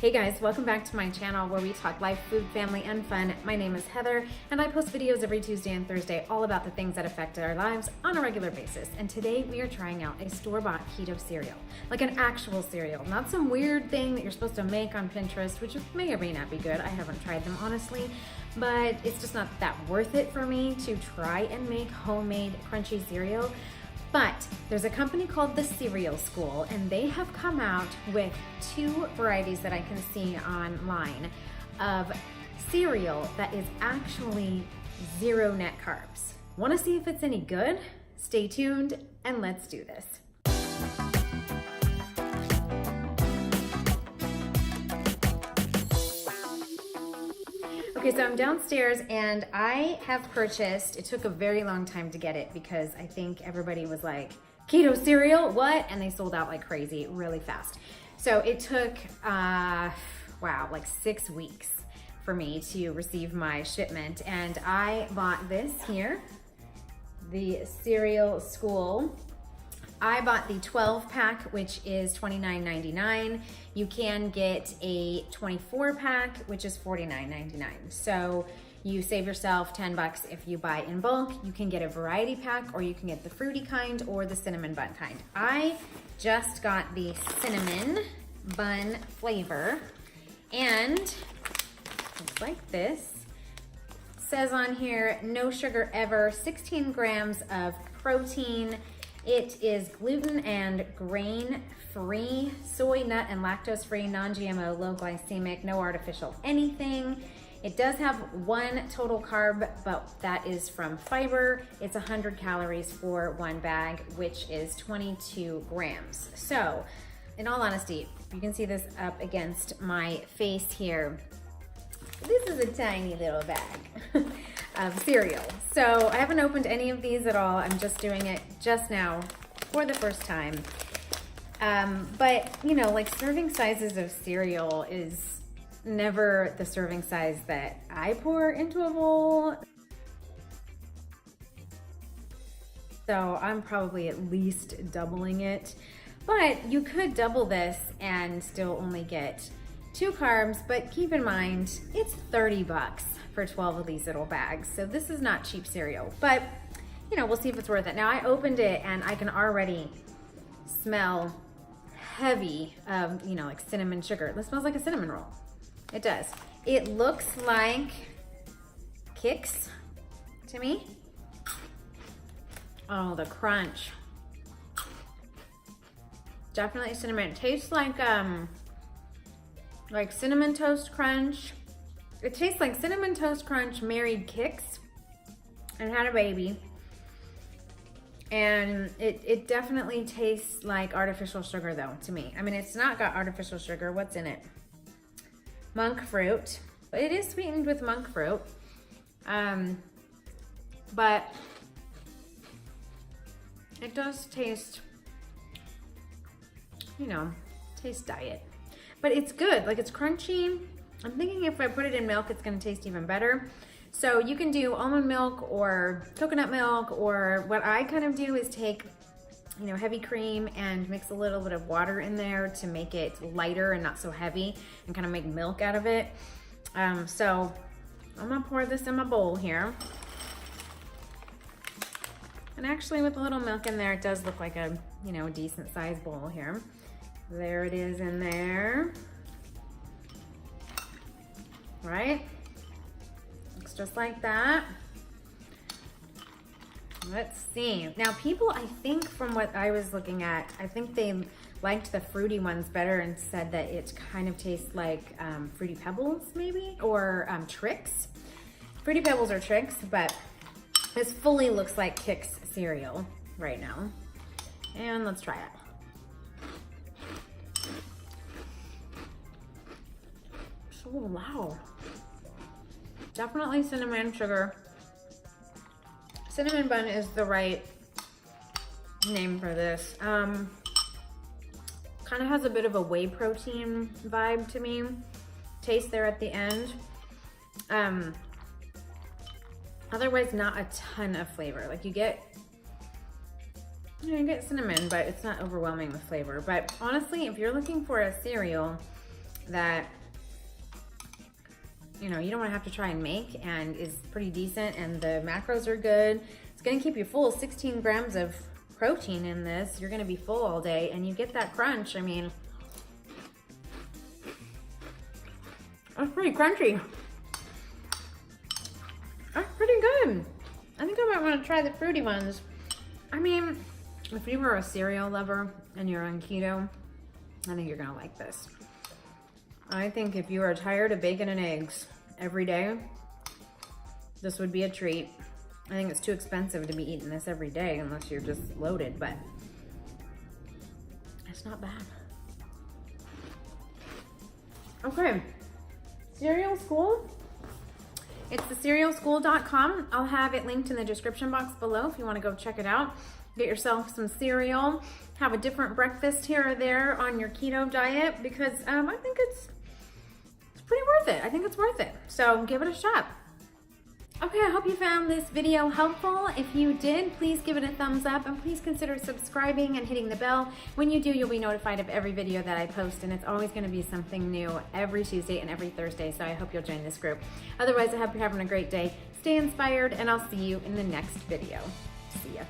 Hey guys, welcome back to my channel where we talk life, food, family, and fun. My name is Heather, and I post videos every Tuesday and Thursday all about the things that affect our lives on a regular basis. And today we are trying out a store-bought keto cereal, like an actual cereal, not some weird thing that you're supposed to make on Pinterest, which may or may not be good. I haven't tried them honestly, but it's just not that worth it for me to try and make homemade crunchy cereal. But there's a company called The Cereal School, and they have come out with two varieties that I can see online of cereal that is actually zero net carbs. Want to see if it's any good? Stay tuned and let's do this. Okay, so I'm downstairs and I have purchased, it took a very long time to get it because I think everybody was like, keto cereal, what? And they sold out like crazy really fast. So it took, like 6 weeks for me to receive my shipment. And I bought this here, the Cereal School. I bought the 12 pack, which is $29.99. You can get a 24 pack, which is $49.99. So you save yourself 10 bucks if you buy in bulk. You can get a variety pack, or you can get the fruity kind or the cinnamon bun kind. I just got the cinnamon bun flavor, and it's like this. It says on here, no sugar ever, 16 grams of protein. It is gluten and grain-free, soy, nut, and lactose-free, non-GMO, low glycemic, no artificial anything. It does have one total carb, but that is from fiber. It's 100 calories for one bag, which is 22 grams. So, in all honesty, you can see this up against my face here. This is a tiny little bag of cereal. So I haven't opened any of these at all. I'm just doing it just now for the first time. But you know, like serving sizes of cereal is never the serving size that I pour into a bowl. So I'm probably at least doubling it. But you could double this and still only get 2 carbs, but keep in mind, it's 30 bucks for 12 of these little bags. So this is not cheap cereal, but you know, we'll see if it's worth it. Now I opened it and I can already smell heavy, you know, like cinnamon sugar. This smells like a cinnamon roll. It does. It looks like Kix to me. Oh, the crunch. Definitely cinnamon. It tastes like Cinnamon Toast Crunch. It tastes like Cinnamon Toast Crunch married Kix and had a baby. And it definitely tastes like artificial sugar though, to me. I mean, it's not got artificial sugar. What's in it? Monk fruit. It is sweetened with monk fruit. But it does taste, you know, taste diet. But it's good, like it's crunchy. I'm thinking if I put it in milk, it's gonna taste even better. So you can do almond milk or coconut milk, or what I kind of do is take, you know, heavy cream and mix a little bit of water in there to make it lighter and not so heavy and kind of make milk out of it. So I'm gonna pour this in my bowl here. And actually with a little milk in there, it does look like a, you know, decent sized bowl here. There it is in there, right? Looks just like that. Let's see. Now people, I think from what I was looking at, I think they liked the fruity ones better and said that it kind of tastes like Fruity Pebbles maybe, or Trix. Fruity Pebbles or Trix, but this fully looks like Kix cereal right now. And let's try it. So loud. Definitely cinnamon sugar. Cinnamon bun is the right name for this. Kind of has a bit of a whey protein vibe to me. Taste there at the end. Otherwise not a ton of flavor. Like you get cinnamon, but it's not overwhelming with flavor. But honestly, if you're looking for a cereal that, you know, you don't wanna have to try and make, and is pretty decent, and the macros are good. It's gonna keep you full. 16 grams of protein in this. You're gonna be full all day, and you get that crunch. I mean, that's pretty crunchy. That's pretty good. I think I might want to try the fruity ones. I mean, if you were a cereal lover and you're on keto, I think you're gonna like this. I think if you are tired of bacon and eggs every day, this would be a treat. I think it's too expensive to be eating this every day unless you're just loaded, but it's not bad. Okay, Cereal School. It's thecerealschool.com. I'll have it linked in the description box below if you want to go check it out. Get yourself some cereal, have a different breakfast here or there on your keto diet, because I think it's pretty worth it. I think it's worth it. So give it a shot. Okay, I hope you found this video helpful. If you did, please give it a thumbs up, and please consider subscribing and hitting the bell. When you do, you'll be notified of every video that I post, and it's always gonna be something new every Tuesday and every Thursday, so I hope you'll join this group. Otherwise, I hope you're having a great day. Stay inspired, and I'll see you in the next video. See ya.